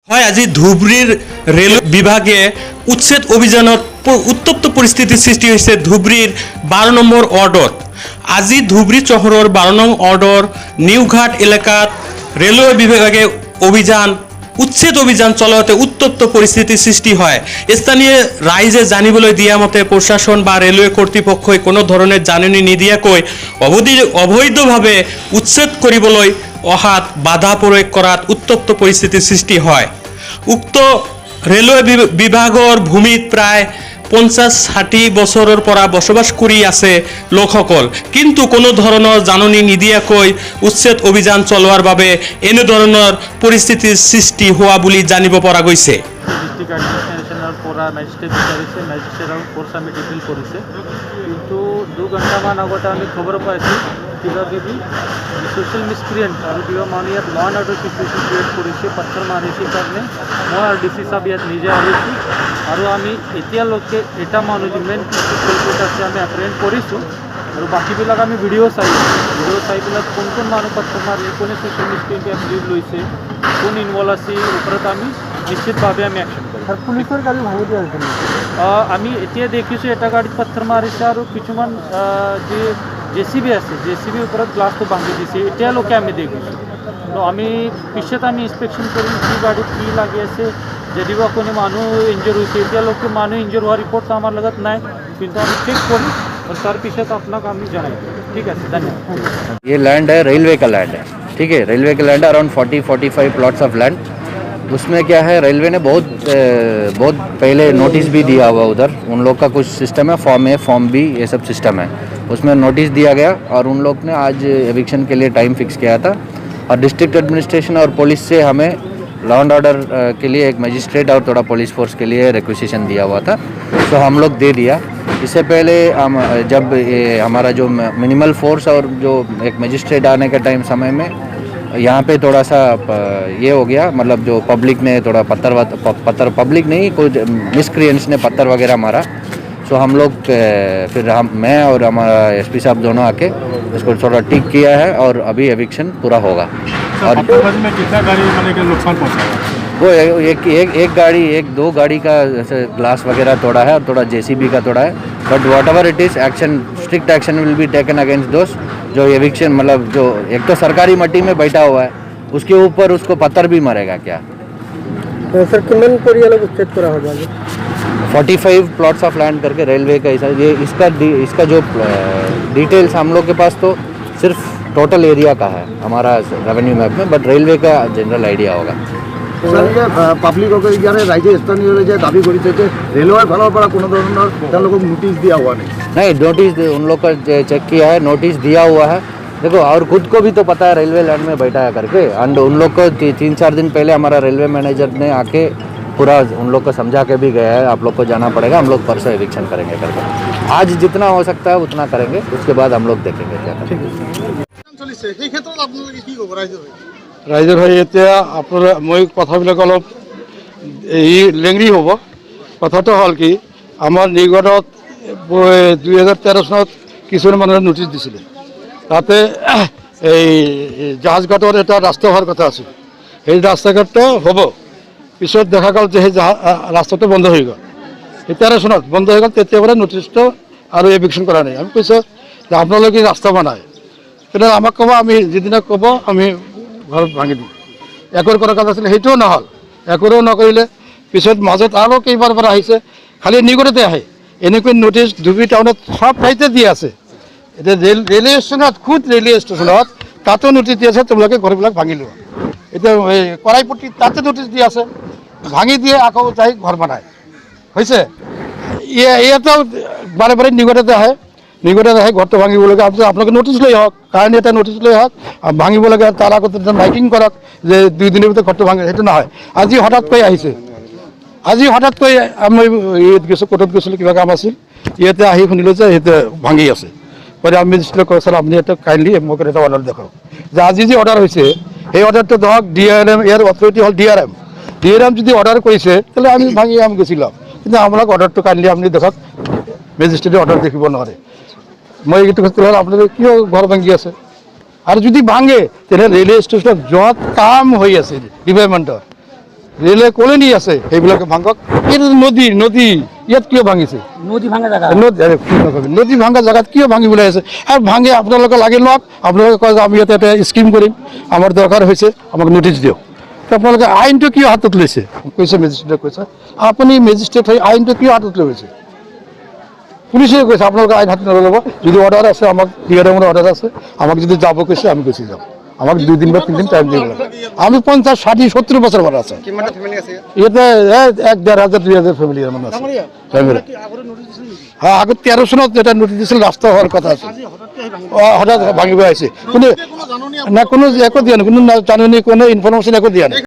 হয় আজি ধুবুৰীৰ ৰেল বিভাগে উচ্ছেদ অভিযানত উত্তপ্ত পৰিস্থিতিৰ সৃষ্টি হৈছে ধুবুৰীৰ 12 নম্বৰ ৱাৰ্ডত। আজি ধুবুৰী চহৰৰ 12 নং ৱাৰ্ডৰ নিউঘাট এলেকাত ৰেলৱে বিভাগে উচ্ছেদ অভিযান চলাওঁতে উত্তপ্ত পৰিস্থিতিৰ সৃষ্টি হয়। স্থানীয় ৰাইজে জানিবলৈ দিয়া মতে প্ৰশাসন বা ৰেলৱে কৰ্তৃপক্ষই কোনো ধৰণে জাননী নিদিয়াকৈ অবৈধভাৱে উচ্ছেদ কৰিবলৈ অহাত বাধা প্ৰয়োগ কৰাত উত্তপ্ত পৰিস্থিতিৰ সৃষ্টি হয়। উক্ত ৰেলৱে বিভাগৰ ভূমিত প্ৰায় 50-60 বছৰৰ পৰা বসবাস কৰি আছে লোকসকল, কিন্তু কোনো ধৰণৰ জাননী নিদিয়াকৈ উচ্ছেদ অভিযান চলোৱাৰ বাবে এনে ধৰণৰ পৰিস্থিতিৰ সৃষ্টি হোৱা বুলি জানিব পৰা গৈছে। ডিস্ট্ৰিক্ট অ্যাডমিনিস্ট্ৰেশনেৰ পৰা ম্যাজিস্ট্ৰেট বিচাৰিছে, ম্যাজিস্ট্ৰেট ফোৰ্স আমি ডিপিল কৰিছে, কিন্তু 2 ঘণ্টামান আগতে আমি খবৰ পাইছোঁ কিবা কিবি সোশ্যাল মিসক্ৰিয়েন্ট আৰু কিবা মানুহ ইয়াত ল এণ্ড অৰ্ডাৰ চিটুৱেশ্যন ক্ৰিয়েট কৰিছে, পাথৰ মাৰিছে কাৰণে মই আৰু ডি চি সাহেব ইয়াত নিজে আহিছোঁ আৰু আমি এতিয়ালৈকে এটা মানুহ যি মেইন কেলকুলেট আছে আমি এপ্ৰেহেণ্ড কৰিছোঁ আৰু বাকীবিলাক আমি ভিডিঅ' চাই পেলাই কোন মানুহ পাথৰ মাৰিছে, কোনে সোশ্যাল মিসক্ৰিয়েন্টে এপ্লিভ লৈছে, কোন ইনভলভ আছে ওপৰত আমি নিশ্চিতভাৱে আমি একশ্যন কৰিম। পুলিচৰ গাড়ী ভাঙি দিয়া হৈছে আমি এতিয়া দেখিছোঁ এটা গাড়ীত পাথৰ মাৰিছে আৰু কিছুমান যে জেচিবি আছে, জেচিবিৰ ওপৰত গ্লাছটো ভাঙি দিছে এতিয়ালৈকে আমি দেখিছোঁ। তো আমি পিছত আমি ইনস্পেকশ্যন কৰিম কি গাড়ীত কি লাগি আছে, যদিও কোনো মানুহ ইনজৰ হৈছে, এতিয়ালৈকে মানুহ ইনজৰ হোৱা ৰিপৰ্ট আমাৰ লগত নাই, কিন্তু আমি চেক কৰিম और তার পিছত আপনাকে আমি জানাই। ঠিক আছে, ধন্যবাদ। ये लैंड है रेलवे का लैंड है, ठीक है, रेलवे का लैंड है, अराउंड 40-45 प्लॉट्स ऑफ लैंड। उसमें क्या है, रेलवे ने बहुत पहले नोटिस भी दिया हुआ उधर, उन लोग का कुछ सिस्टम है, फॉर्म ए फॉर्म बी ये सब सिस्टम है, उसमें नोटिस दिया गया और उन लोग ने आज एविक्शन के लिए टाइम फिक्स किया था और डिस्ट्रिक्ट एडमिनिस्ट्रेशन और पुलिस से हमें लॉ एंड ऑर्डर के लिए एक मजिस्ट्रेट और थोड़ा पुलिस फोर्स के लिए रिक्वेजिशन दिया हुआ था, तो हम लोग दे दिया। इससे पहले हम जब ये हमारा जो मिनिमल फोर्स और जो एक मजिस्ट्रेट आने के टाइम समय में यहाँ पे थोड़ा सा ये हो गया, मतलब जो पब्लिक ने थोड़ा पत्थर पब्लिक नहीं, कुछ मिसक्रिएंट्स ने पत्थर वगैरह मारा, सो हम लोग फिर मैं और हमारा एसपी साहब दोनों आके इसको थोड़ा ठीक किया है और अभी एविक्शन पूरा होगा। और में कितना गाड़ी के नुकसान पहुँचा वो एक दो गाड़ी का जैसे ग्लास वगैरह तोड़ा है और थोड़ा जेसीबी का तोड़ा है, but what ever it is action, strict action will be taken against दोस्त जो एविक्शन, मतलब जो एक तो सरकारी मट्टी में बैठा हुआ है उसके ऊपर उसको पत्थर भी मारेगा क्या। सर किमान परियाल उच्ছেদ करा होगा 45 प्लॉट्स ऑफ लैंड करके रेलवे का ये इसका जो डिटेल्स हम लोग के पास तो सिर्फ टोटल एरिया का है हमारा रेवेन्यू मैप में, बट रेलवे का जनरल आइडिया होगा। পাব্লিককে ইয়াৰে ৰাইজে স্থানীয় ৰাইজে দাবী কৰিছে যে ৰেলৱেৰ ফালৰ পৰা কোনো ধৰণৰ তেওঁলোকক নোটিছ দিয়া হোৱা নাই। नहीं, नोटिस उन लोग का चेक किया है, नोटिस दिया हुआ है। देखो, और खुद को भी तो पता है रेलवे लैंड में बैठा है करके, एंड उन लोग को 3-4 दिन पहले हमारा रेलवे मैनेजर ने आके पूरा उन लोग को समझा के भी गया है, आप लोग को जाना पड़ेगा, हम लोग परसों एविक्शन करेंगे करके। आज जितना हो सकता है उतना करेंगे, उसके बाद हम लोग देखेंगे क्या करेंगे। ৰাইজৰ হৈ এতিয়া আপোনাৰ মই কথাবিলাক অলপ লেংৰি হ'ব। কথাটো হ'ল কি, আমাৰ নিগড়ত 2013 চনত কিছুমান মানুহে নোটিছ দিছিলে, তাতে এই জাহাজঘাটৰ এটা ৰাস্তা হোৱাৰ কথা আছিল, সেই ৰাস্তাঘাটটো হ'ব, পিছত দেখা গ'ল যে সেই ৰাস্তাটো বন্ধ হৈ গ'ল, 13 চনত বন্ধ হৈ গ'ল, তেতিয়াৰ পৰা নোটিছটো আৰু এভিকশ্যন কৰা নাই। আমি কৈছোঁ যে আপোনালোকে ৰাস্তা বনায়, তেতিয়া আমাক ক'ব, আমি যিদিনা ক'ব আমি ঘৰ ভাঙি দিম। একোৰ কৰা কথা আছিলে, সেইটোও নহ'ল, একোৰো নকৰিলে। পিছত মাজত আৰু কেইবাৰ পৰা আহিছে, খালি নিগড়তে আহে, এনেকৈ নটিছ ধুবুৰী টাউনত সব ঠাইতে দি আছে। এতিয়া ৰেলৱে ষ্টেচনত, খুদ ৰেলৱে ষ্টেচনত তাতো নটিছ দি আছে, তোমালোকে ঘৰবিলাক ভাঙি লোৱা। এতিয়া এই কৰাইপট্টি তাতে নটিছ দি আছে, ভাঙি দিয়ে আকৌ যাই ঘৰ বনায়, হৈছে। ইয়াতো বাৰে বাৰে নিগড়তে আহে, ঘৰটো ভাঙিবলগীয়া। আপোনালোকে নটিছ লৈ আহক, কাৰণ এটা নটিছ লৈ আহক, ভাঙিব লাগে, তাৰ আগতে মাইকিং কৰক যে 2 দিনৰ ভিতৰত ঘৰটো ভাঙে, সেইটো নহয়। আজি হঠাৎকৈ আহিছে, আমি ইয়াত গৈছোঁ, কোৰ্টত গৈছিলোঁ, কিবা কাম আছিল, ইয়াতে আহি শুনিলোঁ যে সেইটো ভাঙি আছে। গতিকে আমি মেজিষ্ট্ৰেটক কৈছোঁ, ছাৰ আপুনি এটা কাইণ্ডলি মোক এটা অৰ্ডাৰ দেখাওক, যে আজি যি অৰ্ডাৰ হৈছে সেই অৰ্ডাৰটো ধৰক DRM, ইয়াৰ অথৰিটি হ'ল DRM যদি অৰ্ডাৰ কৰিছে তেতিয়াহ'লে আমি ভাঙি গুচি ল'ম, কিন্তু আপোনাক অৰ্ডাৰটো কাইণ্ডলি আপুনি দেখাওক। মেজিষ্ট্ৰেটে অৰ্ডাৰ দেখিব নোৱাৰে। মই এইটো ক্ষেত্ৰত আপোনালোকে কিয় ঘৰ ভাঙি আছে, আৰু যদি ভাঙে তেনেহ'লে ৰেলৱে ষ্টেচনত য'ত কাম হৈ আছে ডিপাৰ্টমেণ্টৰ, ৰেলে কলনি আছে সেইবিলাকে ভাঙক। এইটো নদী নদী ইয়াত কিয় ভাঙিছে? নদী ভাঙা জেগাত কিয় ভাঙিবলৈ আছে? আৰু ভাঙি আপোনালোকে লাগি লওক, আপোনালোকে কয় যে আমি ইয়াতে এটা স্কিম কৰিম, আমাৰ দৰকাৰ হৈছে, আমাক নটিচ দিয়ক। তো আপোনালোকে আইনটো কিয় হাতত লৈছে? কৈছে মেজিষ্ট্ৰেটে কৈছে, আপুনি মেজিষ্ট্ৰেট হৈ আইনটো কিয় হাতত লৈছে? পুলিচে কৈছে আপোনালোকে আইন হাতত নল'ব, যদি অৰ্ডাৰ আছে আমাক DRMৰ অৰ্ডাৰ আছে, আমাক যদি যাব কৈছে আমি গুচি যাম, আমাক 2 দিন বা 3 দিন টাইম দিব লাগে। আমি 50, 60, 70 বছৰ পৰা আছে ইয়াতে 1,500, 2,000 ফেমিলি মানে আছে। হ্যাঁ, আগত 13 চনত এটা নোটিছ দিছিল ৰাস্তা হোৱাৰ কথা আছিল, হঠাৎ ভাঙিব আহিছে। কোনো একো দিয়া নাই, কোনো জাননী, কোনো ইনফৰমেশ্যন একো দিয়া নাই।